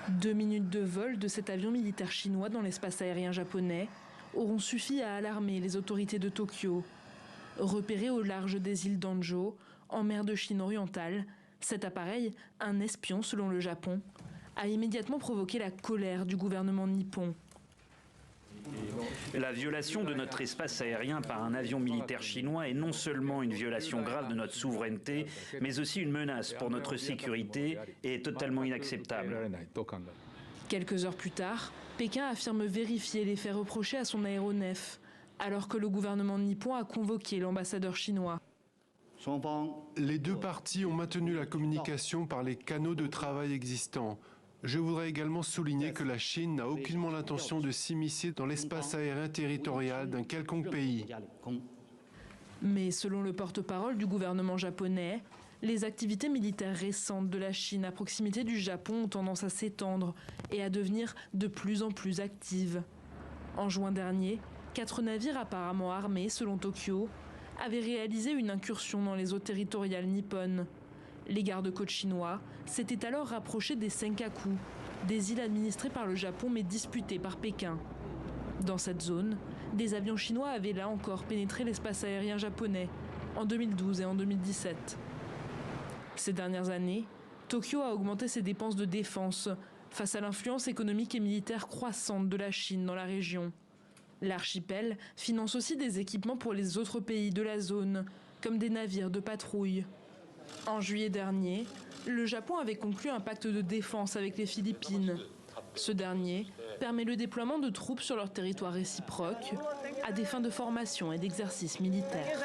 2 minutes de vol de cet avion militaire chinois dans l'espace aérien japonais auront suffi à alarmer les autorités de Tokyo. Repéré au large des îles d'Anjo, en mer de Chine orientale, cet appareil, un espion selon le Japon, a immédiatement provoqué la colère du gouvernement nippon. La violation de notre espace aérien par un avion militaire chinois est non seulement une violation grave de notre souveraineté, mais aussi une menace pour notre sécurité et est totalement inacceptable. Quelques heures plus tard, Pékin affirme vérifier les faits reprochés à son aéronef, alors que le gouvernement nippon a convoqué l'ambassadeur chinois. Les deux parties ont maintenu la communication par les canaux de travail existants. Je voudrais également souligner que la Chine n'a aucunement l'intention de s'immiscer dans l'espace aérien territorial d'un quelconque pays. Mais selon le porte-parole du gouvernement japonais, les activités militaires récentes de la Chine à proximité du Japon ont tendance à s'étendre et à devenir de plus en plus actives. En juin dernier, 4 navires apparemment armés, selon Tokyo, avaient réalisé une incursion dans les eaux territoriales nippones. Les gardes-côtes chinois s'étaient alors rapprochés des Senkaku, des îles administrées par le Japon mais disputées par Pékin. Dans cette zone, des avions chinois avaient là encore pénétré l'espace aérien japonais, en 2012 et en 2017. Ces dernières années, Tokyo a augmenté ses dépenses de défense face à l'influence économique et militaire croissante de la Chine dans la région. L'archipel finance aussi des équipements pour les autres pays de la zone, comme des navires de patrouille. En juillet dernier, le Japon avait conclu un pacte de défense avec les Philippines. Ce dernier permet le déploiement de troupes sur leur territoire réciproque à des fins de formation et d'exercice militaire.